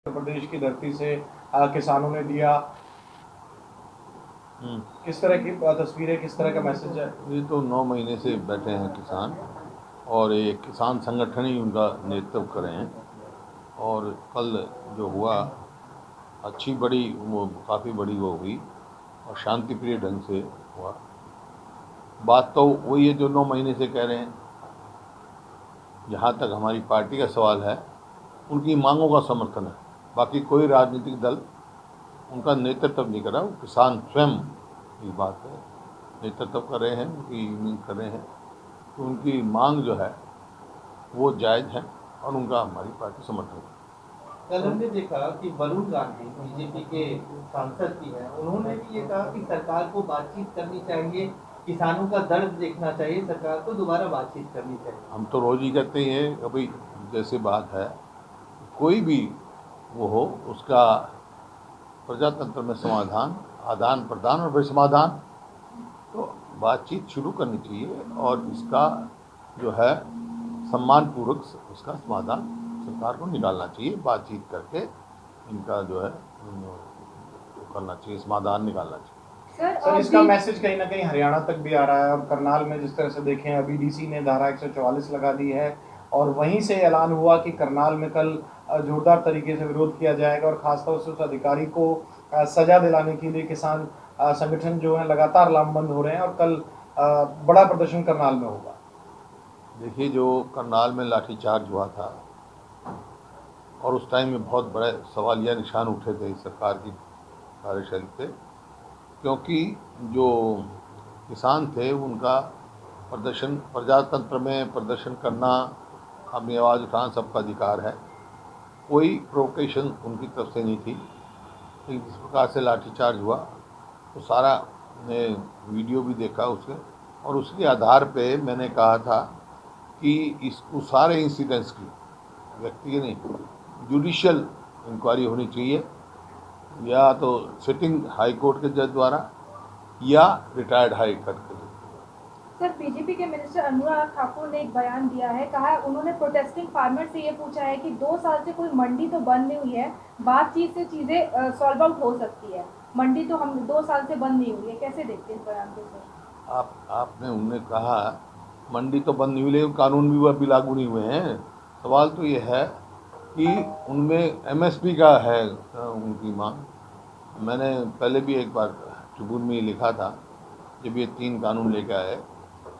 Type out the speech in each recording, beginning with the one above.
उत्तर प्रदेश की धरती से किसानों ने दिया। किस तरह की तस्वीरें, किस तरह का मैसेज है? ये तो 9 महीने से बैठे हैं किसान, और एक किसान संगठन ही उनका नेतृत्व कर रहे हैं। और कल जो हुआ, अच्छी बड़ी वो काफ़ी बड़ी वो हुई और शांतिप्रिय ढंग से हुआ। बात तो वही है जो 9 महीने से कह रहे हैं। जहाँ तक हमारी पार्टी का सवाल है, उनकी मांगों का समर्थन है। बाकी कोई राजनीतिक दल उनका नेतृत्व नहीं कर रहा, वो किसान स्वयं की बात है, नेतृत्व कर रहे हैं, उनकी यूनियन कर रहे हैं। तो उनकी मांग जो है वो जायज़ है और उनका हमारी पार्टी समर्थन है। कल हमने देखा कि वरुण गांधी बीजेपी के सांसद भी हैं, उन्होंने भी ये कहा कि सरकार को बातचीत करनी चाहिए, किसानों का दर्द देखना चाहिए, सरकार को दोबारा बातचीत करनी चाहिए। हम तो रोज़ ही कहते हैं अभी जैसे बात है, कोई भी वो हो उसका प्रजातंत्र में समाधान, आदान प्रदान और फिर समाधान, तो बातचीत शुरू करनी चाहिए और इसका जो है सम्मानपूर्वक उसका समाधान सरकार को निकालना चाहिए। बातचीत करके इनका जो है करना चाहिए, समाधान निकालना चाहिए। सर, इसका मैसेज कहीं ना कहीं हरियाणा तक भी आ रहा है और करनाल में जिस तरह से देखें, अभी डीसी ने धारा 144 लगा दी है और वहीं से ऐलान हुआ कि करनाल में कल जोरदार तरीके से विरोध किया जाएगा और खासतौर से उस अधिकारी को सजा दिलाने के लिए किसान संगठन जो है लगातार लामबंद हो रहे हैं और कल बड़ा प्रदर्शन करनाल में होगा। देखिए, जो करनाल में लाठीचार्ज हुआ था और उस टाइम में बहुत बड़े सवालिया निशान उठे थे इस सरकार की कार्यशैली पे, क्योंकि जो किसान थे उनका प्रदर्शन, प्रजातंत्र में प्रदर्शन करना, अपनी आवाज़ उठाना सबका अधिकार है। कोई प्रोवोकेशन उनकी तरफ से नहीं थी। लेकिन जिस प्रकार से लाठीचार्ज हुआ तो सारा ने वीडियो भी देखा उसके, और उसके आधार पे मैंने कहा था कि इस सारे इंसिडेंट्स की व्यक्ति की नहीं, जुडिशियल इंक्वायरी होनी चाहिए, या तो सिटिंग हाई कोर्ट के जज द्वारा या रिटायर्ड हाई कोर्ट के जज। सर, बीजेपी के मिनिस्टर अनुराग ठाकुर ने एक बयान दिया है, कहा है उन्होंने प्रोटेस्टिंग फार्मर से ये पूछा है कि 2 साल से कोई मंडी तो बंद नहीं हुई है, बातचीत से चीजें सॉल्व आउट हो सकती है, मंडी तो हम 2 साल से बंद नहीं हुई है। कैसे देखते हैं इस बयान को सर? आपने उनने कहा मंडी तो बंद नहीं हुई, लेकिन कानून भी वह भी लागू नहीं हुए हैं। सवाल तो ये है कि उनमें एमएसपी का है उनकी मांग। मैंने पहले भी एक बार ट्रिब्यून में ये लिखा था जब ये 3 कानून लेकर आए,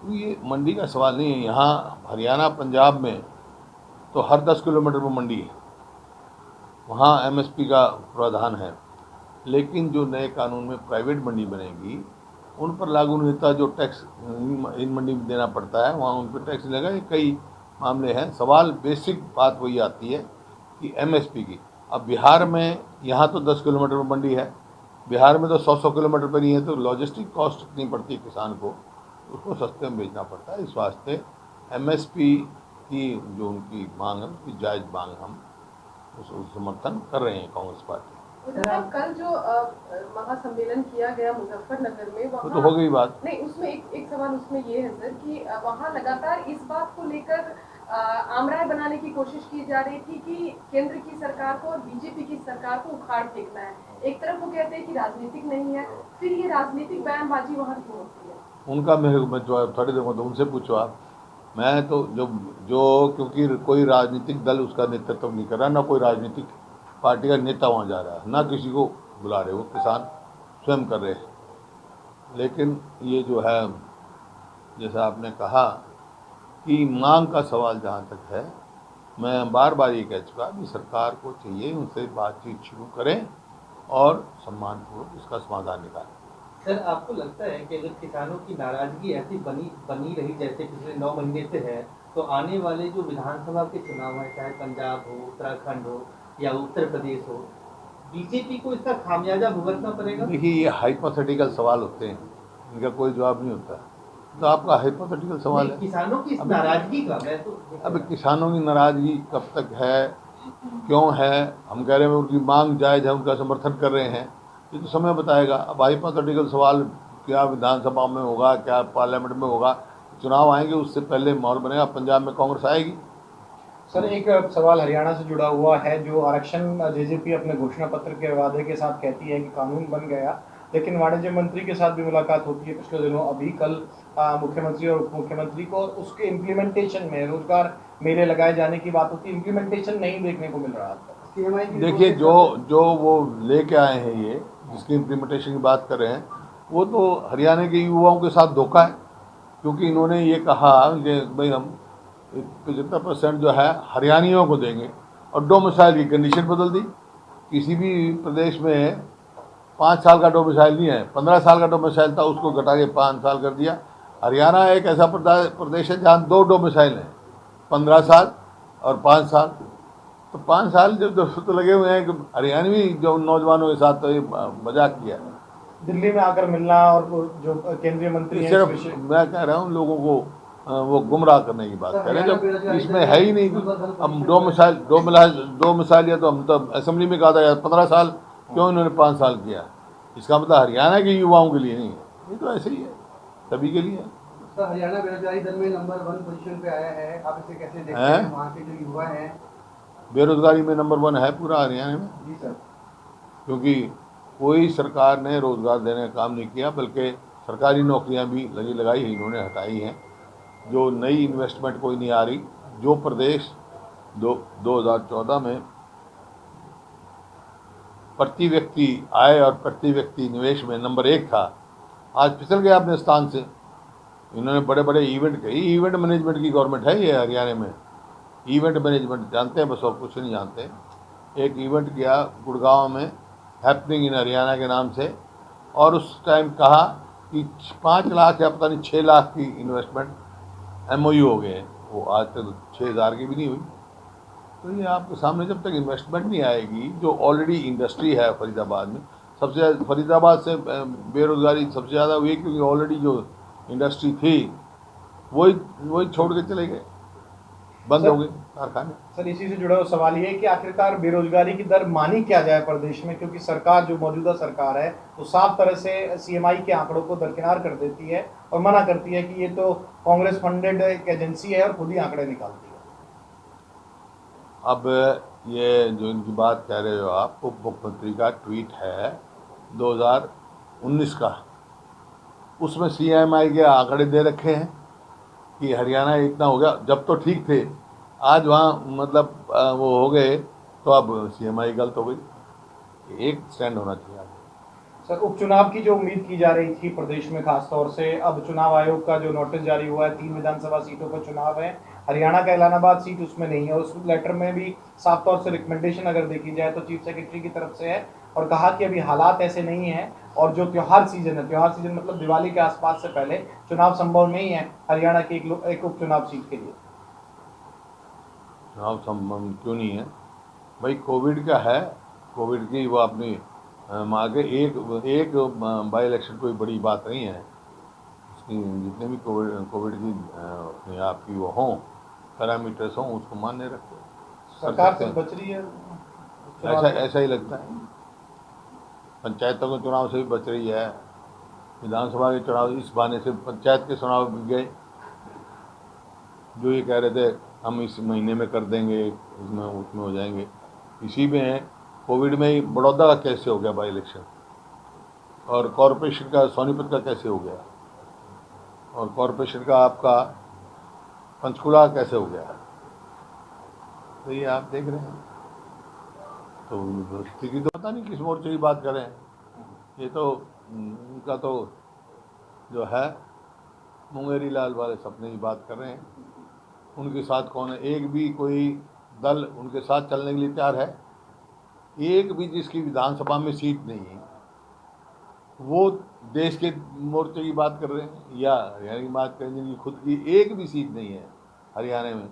तो ये मंडी का सवाल नहीं है। यहाँ हरियाणा पंजाब में तो हर 10 किलोमीटर पर मंडी है, वहाँ एमएसपी का प्रावधान है। लेकिन जो नए कानून में प्राइवेट मंडी बनेगी उन पर लागू नहीं होता। जो टैक्स इन मंडी में देना पड़ता है वहाँ उन पर टैक्स लगा। ये कई मामले हैं। सवाल बेसिक बात वही आती है कि एमएसपी की। अब बिहार में यहाँ तो 10 किलोमीटर पर मंडी है, बिहार में तो 100 किलोमीटर पर नहीं है, तो लॉजिस्टिक कॉस्ट इतनी पड़ती है किसान को, उसको सस्ते में बेचना पड़ता है। इस वास्ते एमएसपी की जो उनकी मांग है, उसकी जायज़ मांग हम उस समर्थन कर रहे हैं कांग्रेस पार्टी। कल जो महासम्मेलन किया गया मुजफ्फरनगर में, वो तो हो गई बात। नहीं, उसमें एक सवाल उसमें ये है सर कि वहाँ लगातार इस बात को लेकर आमराय बनाने की कोशिश की जा रही थी कि केंद्र की सरकार को और बीजेपी की सरकार को उखाड़ फेंकना है। एक तरफ वो कहते हैं कि राजनीतिक नहीं है, फिर ये राजनीतिक बयानबाजी वहाँ क्यों होती है? उनका मेरे को जवाब थोड़ी देर तो उनसे पूछो आप। मैं तो जो क्योंकि कोई राजनीतिक दल उसका नेतृत्व नहीं कर रहा, ना कोई राजनीतिक पार्टी का नेता वहाँ जा रहा है, ना किसी को बुला रहे, वो किसान स्वयं कर रहे हैं। लेकिन ये जो है, जैसा आपने कहा कि मांग का सवाल जहाँ तक है, मैं बार बार ये कह चुका कि सरकार को चाहिए उनसे बातचीत शुरू करें और सम्मानपूर्वक इसका समाधान निकालें। सर, आपको लगता है कि अगर किसानों की नाराजगी ऐसी बनी रही जैसे पिछले 9 महीने से है, तो आने वाले जो विधानसभा के चुनाव हैं, चाहे पंजाब हो, उत्तराखंड हो या उत्तर प्रदेश हो, बीजेपी को इसका खामियाजा भुगतना पड़ेगा? देखिए, ये हाइपोथेटिकल सवाल होते हैं, इनका कोई जवाब नहीं होता। तो आपका हाइपोथेटिकल सवाल है किसानों की इस नाराजगी का। मैं तो अब किसानों की नाराजगी कब तक है, क्यों है? हम कह रहे हैं उनकी मांग जायज़ है, उनका समर्थन कर रहे हैं, ये तो समय बताएगा। अब हाइपोथेटिकल सवाल क्या विधानसभा में होगा, क्या पार्लियामेंट में होगा, चुनाव आएंगे, उससे पहले माहौल बनेगा। पंजाब में कांग्रेस आएगी। सर एक सवाल हरियाणा से जुड़ा हुआ है, जो आरक्षण जेजेपी अपने घोषणा पत्र के वादे के साथ कहती है कि कानून बन गया, लेकिन वाणिज्य मंत्री के साथ भी मुलाकात होती है पिछले दिनों, अभी कल मुख्यमंत्री और उप मुख्यमंत्री को, उसके इम्प्लीमेंटेशन में रोजगार मेले लगाए जाने की बात होती है, इम्प्लीमेंटेशन नहीं देखने को मिल रहा था। देखिए, जो जो वो लेके आए हैं, ये जिसकी इम्प्लीमेंटेशन की बात कर रहे हैं, वो तो हरियाणा के युवाओं के साथ धोखा है, क्योंकि इन्होंने ये कहा कि भाई हम 75% जो है हरियाणियों को देंगे, और डोमिसाइल की कंडीशन बदल दी। किसी भी प्रदेश में 5 साल का डोमिसाइल नहीं है, 15 साल का डोमिसाइल था, उसको घटा के 5 साल कर दिया। हरियाणा एक ऐसा प्रदेश है जहाँ 2 डोमिसाइल हैं, 15 साल और 5 साल। तो 5 साल जब तो लगे हुए हैं कि हरियाणवी जो नौजवानों के साथ तो ये मजाक किया है। दिल्ली में आकर मिलना और जो केंद्रीय मंत्री हैं, सिर्फ मैं कह रहा हूँ लोगों को वो गुमराह करने की बात कर रहे हैं, जब इसमें है ही नहीं। अब 2 मिसाइल या तो हम तो असेंबली में कहा था 15 साल, क्यों इन्होंने 5 साल किया? इसका मतलब हरियाणा के युवाओं के लिए नहीं है, ये तो ऐसे ही है, सभी के लिए है। सर, हरियाणा बेरोजगारी दर में नंबर 1 पोजीशन पे आया है, आप इसे कैसे देखते हैं? वहाँ के जो युवा हैं, बेरोजगारी में नंबर 1 है पूरा हरियाणा में। जी सर। क्योंकि कोई सरकार ने रोजगार देने का काम नहीं किया, बल्कि सरकारी नौकरियां भी लगाई है, इन्होंने हटाई हैं। जो नई इन्वेस्टमेंट कोई नहीं आ रही। जो प्रदेश 2014 में प्रति व्यक्ति आय और प्रति व्यक्ति निवेश में नंबर 1 था, आज फिसल गया अपने स्थान से। इन्होंने बड़े बड़े इवेंट मैनेजमेंट की गवर्नमेंट है ये हरियाणा में। इवेंट मैनेजमेंट जानते हैं बस, और कुछ नहीं जानते। एक इवेंट किया गुड़गांव में, हैपनिंग इन हरियाणा के नाम से, और उस टाइम कहा कि 5 लाख या पता नहीं 6 लाख की इन्वेस्टमेंट MOU हो गए हैं। वो आज तक 6,000 की भी नहीं हुई। तो ये आपके सामने जब तक इन्वेस्टमेंट नहीं आएगी, जो ऑलरेडी इंडस्ट्री है फरीदाबाद में, सबसे ज़्यादा फरीदाबाद से बेरोजगारी सबसे ज़्यादा हुई, क्योंकि ऑलरेडी जो इंडस्ट्री थी वही छोड़ के चले गए, बंद हो गए कारखाने। सर इसी से जुड़ा हुआ सवाल ये है कि आखिरकार बेरोजगारी की दर मानी क्या जाए प्रदेश में, क्योंकि सरकार जो मौजूदा सरकार है वो साफ तरह से CMI के आंकड़ों को दरकिनार कर देती है और मना करती है कि ये तो कांग्रेस फंडेड एक एजेंसी है और खुद ही आंकड़े निकालती है। अब ये जो इनकी बात कह रहे हो आप, उप मुख्यमंत्री का ट्वीट है 2019 का, उसमें CMI के आंकड़े दे रखे हैं कि हरियाणा इतना हो गया। जब तो ठीक थे, आज वहाँ मतलब वो हो गए, तो अब CMI गलत हो गई। एक स्टैंड होना चाहिए। सर उपचुनाव की जो उम्मीद की जा रही थी प्रदेश में खास तौर से, अब चुनाव आयोग का जो नोटिस जारी हुआ है, 3 विधानसभा सीटों पर चुनाव है, हरियाणा का इलाहाबाद सीट उसमें नहीं है। उस लेटर में भी साफ तौर से रिकमेंडेशन अगर देखी जाए तो चीफ सेक्रेटरी की तरफ से है, और कहा कि अभी हालात ऐसे नहीं हैं, और जो त्योहार सीजन है, त्योहार सीजन मतलब दिवाली के आसपास से पहले चुनाव संभव नहीं है हरियाणा के एक उपचुनाव सीट के लिए। चुनाव संभव क्यों नहीं है भाई? कोविड का है, कोविड की वो अपनी आगे एक बाई इलेक्शन कोई बड़ी बात नहीं है। उसकी जितने भी कोविड की अपने आप की वो हों, पैरामीटर्स हों, उसको मान्य रखो। सरकार से बच रही है, ऐसा ही लगता है। पंचायतों के चुनाव से भी बच रही है, विधानसभा के चुनाव इस बहाने से पंचायत के चुनाव भी गए। जो ये कह रहे थे हम इस महीने में कर देंगे, इसमें उसमें हो जाएंगे, इसी में है। कोविड में ही बड़ौदा का कैसे हो गया बाई इलेक्शन, और कॉरपोरेशन का सोनीपत का कैसे हो गया, और कॉरपोरेशन का आपका पंचकुला कैसे हो गया। तो ये आप देख रहे हैं। तो स्थिति तो पता नहीं किस मोर्चे की बात कर रहे हैं। ये तो उनका तो जो है मुंगेरी लाल वाले सपने की बात कर रहे हैं। उनके साथ कौन है? एक भी कोई दल उनके साथ चलने के लिए तैयार है? एक भी जिसकी विधानसभा में सीट नहीं है, वो देश के मोर्चे की बात कर रहे हैं या हरियाणा की बात करें जिनकी खुद की एक भी सीट नहीं है हरियाणा में।